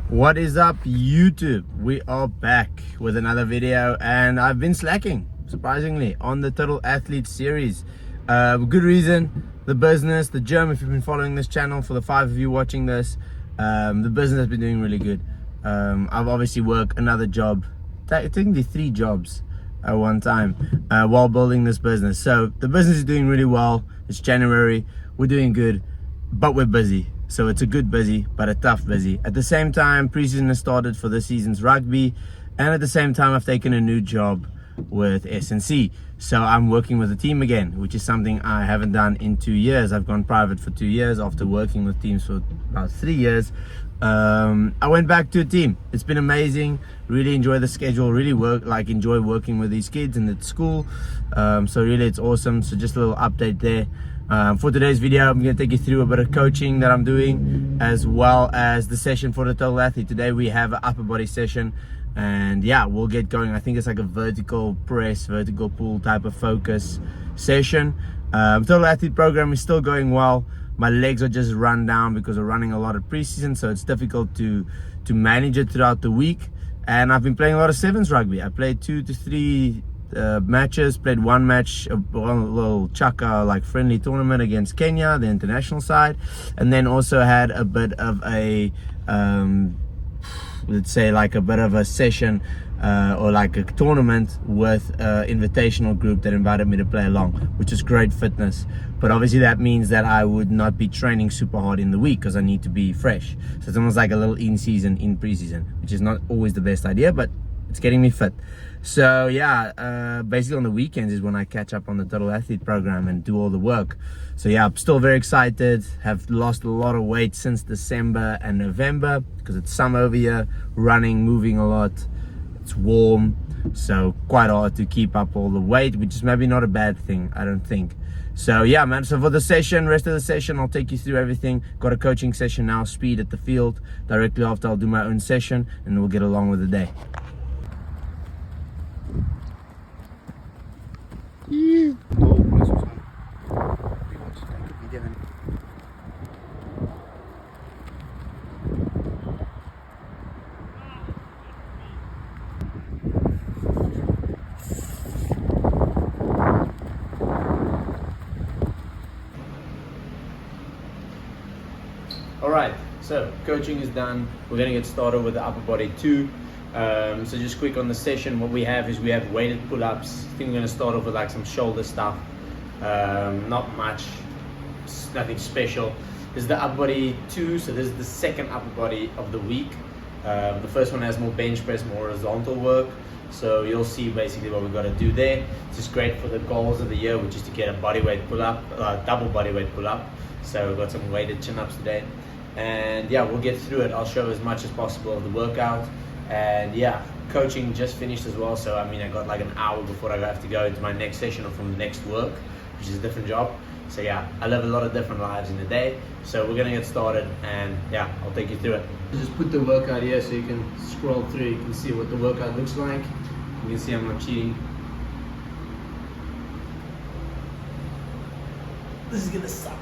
What is up, YouTube? We are back with another video, and I've been slacking, surprisingly, on the Total Athlete series. Good reason: the business, the gym. If you've been following this channel, for the 5 of you watching this, the business has been doing really good. I've obviously worked another job, technically 3 jobs at one time, while building this business. So the business is doing really well. It's January, we're doing good, but we're busy. So it's a good busy, but a tough busy. At the same time, preseason has started for this season's rugby, and at the same time, I've taken a new job with SNC. So I'm working with a team again, which is something I haven't done in 2 years. I've gone private for 2 years after working with teams for about 3 years. I went back to a team. It's been amazing. Really enjoy the schedule. Really enjoy working with these kids and at school. So really, it's awesome. So just a little update there. For today's video, I'm going to take you through a bit of coaching that I'm doing, as well as the session for the Total Athlete. Today we have an upper body session, and yeah, we'll get going. I think it's like a vertical press, vertical pull type of focus session. Total Athlete program is still going well. My legs are just run down because we're running a lot of preseason, so it's difficult to manage it throughout the week. And I've been playing a lot of sevens rugby. I played 2 to 3 matches, played one match, a little chaka like friendly tournament against Kenya, the international side, and then also had a bit of a let's say like a bit of a session or like a tournament with an invitational group that invited me to play along, which is great fitness. But obviously that means that I would not be training super hard in the week because I need to be fresh. So it's almost like a little in season, in preseason, which is not always the best idea, but it's getting me fit. So yeah, basically on the weekends is when I catch up on the Total Athlete program and do all the work. So yeah, I'm still very excited. Have lost a lot of weight since December and November because it's summer over here, running, moving a lot. It's warm, so quite hard to keep up all the weight, which is maybe not a bad thing, I don't think. So yeah, man, so for the session, rest of the session, I'll take you through everything. Got a coaching session now, speed at the field. Directly after, I'll do my own session, and we'll get along with the day. Alright, so coaching is done. We're going to get started with the upper body 2. So just quick on the session, what we have is we have weighted pull-ups. I think we're going to start off with like some shoulder stuff. Not much, nothing special. This is the upper body 2, so this is the second upper body of the week. The first one has more bench press, more horizontal work. So you'll see basically what we've got to do there. This is great for the goals of the year, which is to get a bodyweight pull-up, double bodyweight pull-up. So we've got some weighted chin-ups today. And yeah, we'll get through it. I'll show as much as possible of the workout. And yeah, coaching just finished as well. So I mean, I got like an hour before I have to go into my next session or from the next work, which is a different job. So yeah, I live a lot of different lives in a day. So we're gonna get started, and yeah, I'll take you through it. Just put the workout here so you can scroll through. You can see what the workout looks like. You can see I'm not cheating. This is gonna suck.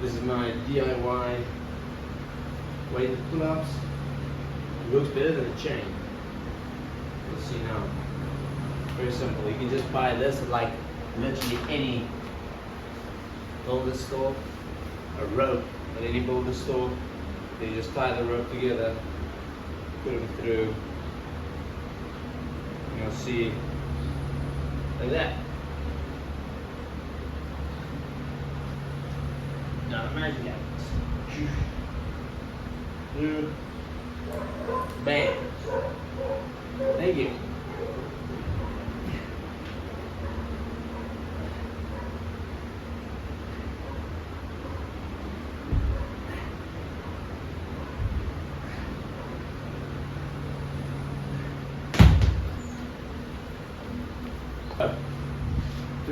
This is my DIY weighted pull-ups. It looks better than a chain. Let's see now. Very simple. You can just buy this at like literally any builder store. A rope at any builder store. Then you just tie the rope together, put them through. And you'll see like that. Now imagine that. Bam. Thank you.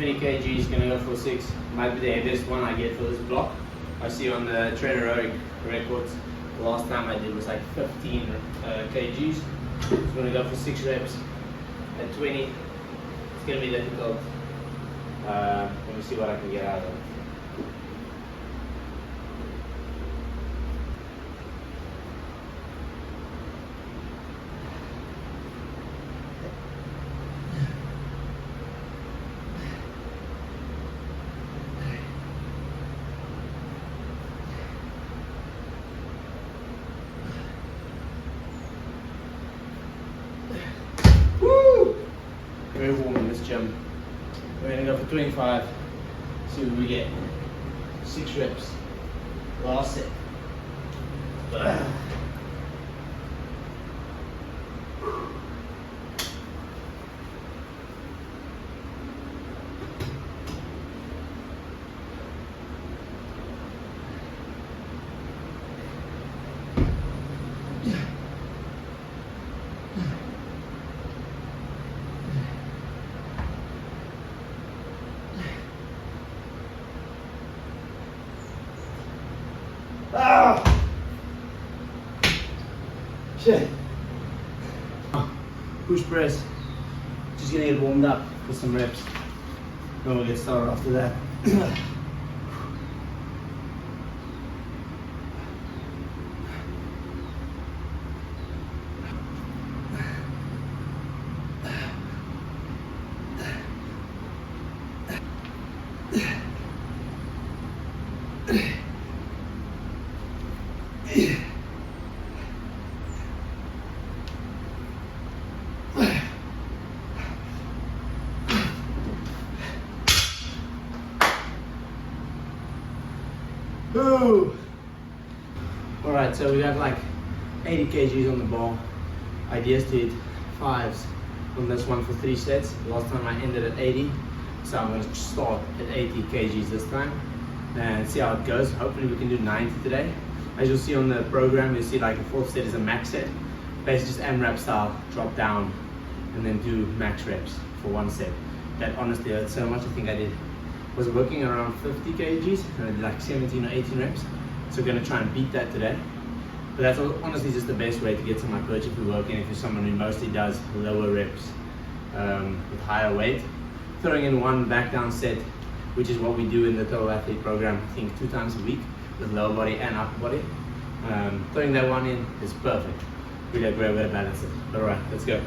20 kgs, gonna go for 6. Might be the heaviest one I get for this block. I see on the Trainer Rogue records, the last time I did was like 15 kgs. So I'm gonna go for 6 reps at 20. It's gonna be difficult. Let me see what I can get out of it. Very warm in this gym. We're gonna go for 25. See what we get. 6 reps. Last set. Ah! Shit. Push press. Just gonna get warmed up for some reps. Then we'll get started after that. Ooh. All right, so we have like 80 kgs on the bar. Idea is to hit 5s on this one for 3 sets. Last time I ended at 80, so I'm going to start at 80 kgs this time and see how it goes. Hopefully we can do 90 today. As you'll see on the program, you'll see like the 4th set is a max set. Basically just AMRAP style, drop down and then do max reps for 1 set. That honestly hurt so much. I think I was working around 50 kgs and I did like 17 or 18 reps. So we're gonna try and beat that today. But that's honestly just the best way to get some hypertrophy working if you're someone who mostly does lower reps with higher weight. Throwing in 1 back down set, which is what we do in the Total Athlete program, I think 2 times a week with lower body and upper body. Throwing that 1 in is perfect. Really a great way to balance it. But alright, let's go.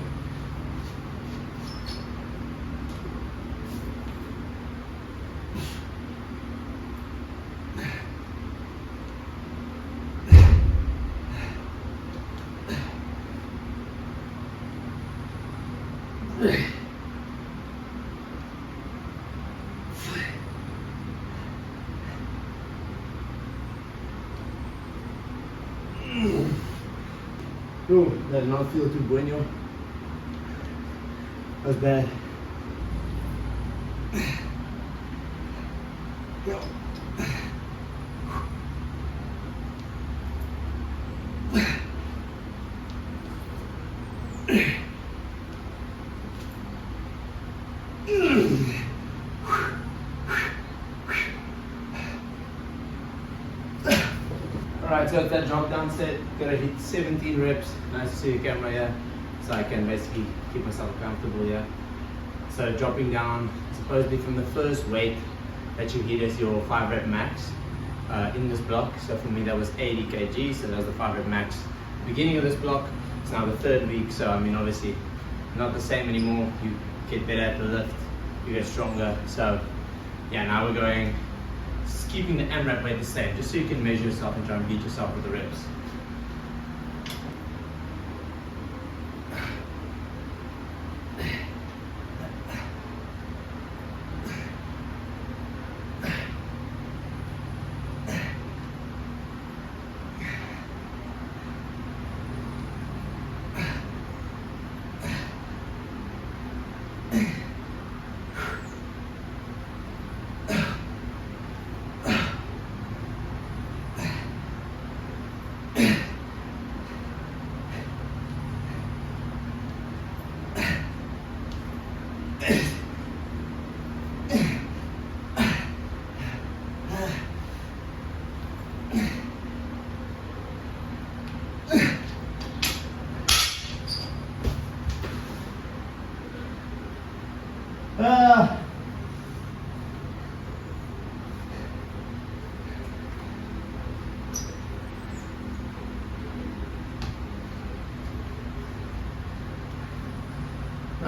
Ooh, that did not feel too bueno. That was bad. Alright, so that drop down set, gotta hit 17 reps. Nice to see the camera here, so I can basically keep myself comfortable here. So dropping down, supposedly from the first weight that you hit as your 5 rep max in this block. So for me that was 80 kg, so that was the 5 rep max. Beginning of this block, it's now the 3rd week, so I mean obviously not the same anymore. You get better at the lift, you get stronger. So yeah, now we're going, keeping the AMRAP weight the same, just so you can measure yourself and try and beat yourself with the reps.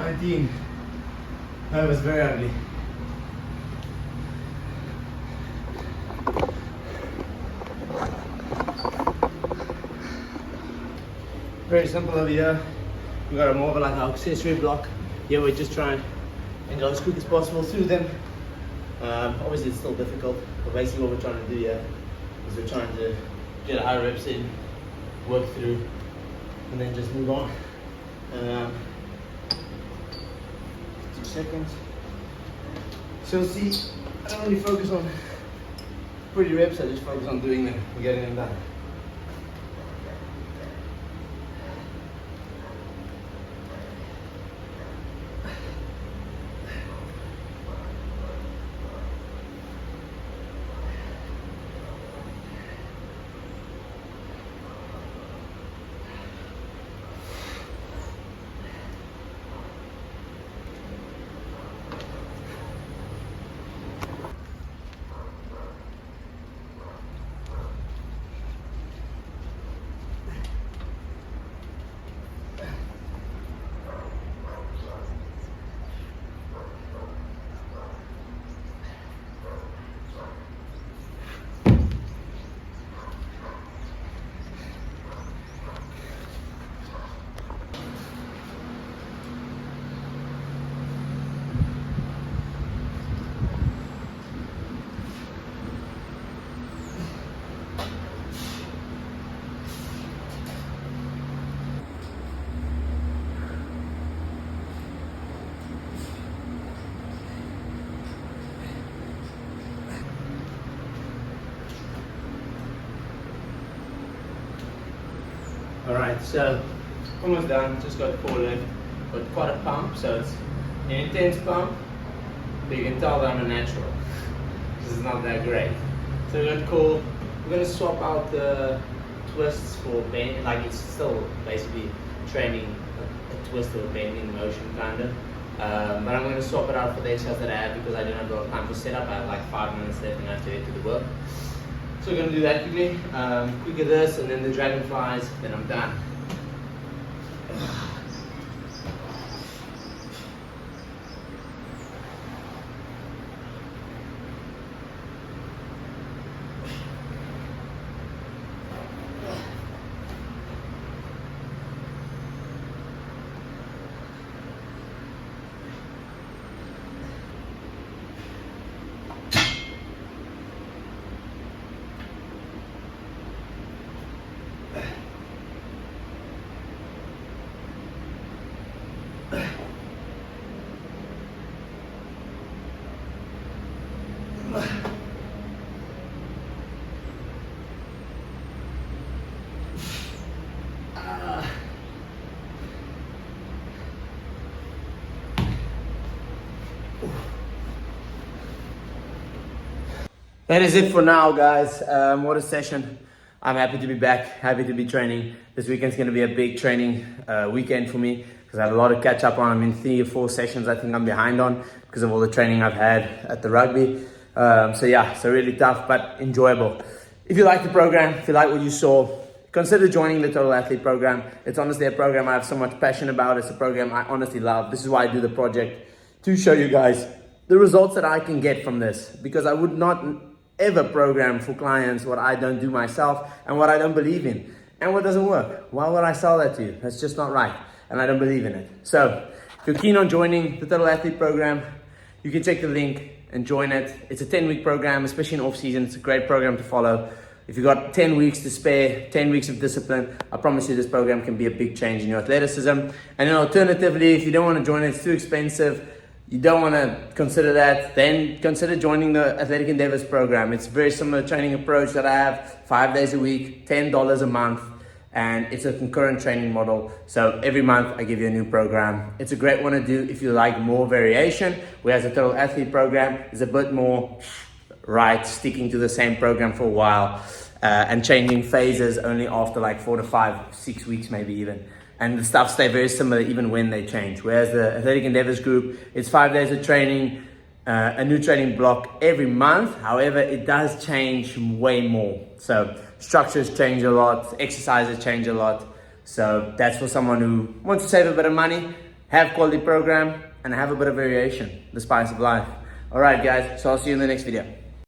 19. That was very ugly. Very simple over here. We got a more of like our accessory block. Here we're just trying and go as quick as possible through them. Obviously it's still difficult, but basically what we're trying to do here is we're trying to get high reps in, work through, and then just move on. 2 seconds. So see, I don't really focus on pretty reps, I just focus on doing them and getting them done. Alright, so almost done, just got 4 left, got quite a pump, so it's an intense pump, but you can tell that I'm a natural, this is not that great. So we're going to swap out the twists for bend, like it's still basically training a twist or a bending motion kind of, but I'm going to swap it out for the exercise that I have because I don't have a lot of time to set up. I have like 5 minutes left and I have to get to the work. So we're going to do that quickly, quicker this and then the dragonflies, then I'm done. That is it for now, guys. What a session. I'm happy to be back, happy to be training. This weekend's going to be a big training weekend for me because I have a lot of catch up on. I'm in 3 or 4 sessions I think I'm behind on because of all the training I've had at the rugby. So really tough but enjoyable. If you like the program, if you like what you saw, consider joining the Total Athlete program. It's honestly a program I have so much passion about. It's a program I honestly love. This is why I do the project, to show you guys the results that I can get from this, because I would not ever program for clients what I don't do myself and what I don't believe in and what doesn't work. Why would I sell that to you? That's just not right, and I don't believe in it. So if you're keen on joining the Total Athlete program, you can check the link and join it. It's a 10-week program, especially in off season. It's a great program to follow. If you've got 10 weeks to spare, 10 weeks of discipline, I promise you this program can be a big change in your athleticism. And then alternatively, if you don't want to join it, it's too expensive, you don't want to consider that, then consider joining the Athletic Endeavors program. It's a very similar training approach that I have, 5 days a week, $10 a month, and it's a concurrent training model. So every month I give you a new program. It's a great one to do if you like more variation, whereas the Total Athlete program is a bit more sticking to the same program for a while and changing phases only after like 4 to 5, 6 weeks maybe even. And the stuff stay very similar even when they change. Whereas the Athletic Endeavors group, it's 5 days of training, a new training block every month. However, it does change way more. So structures change a lot, exercises change a lot. So that's for someone who wants to save a bit of money have quality program, and have a bit of variation, the spice of life. All right, guys, so I'll see you in the next video.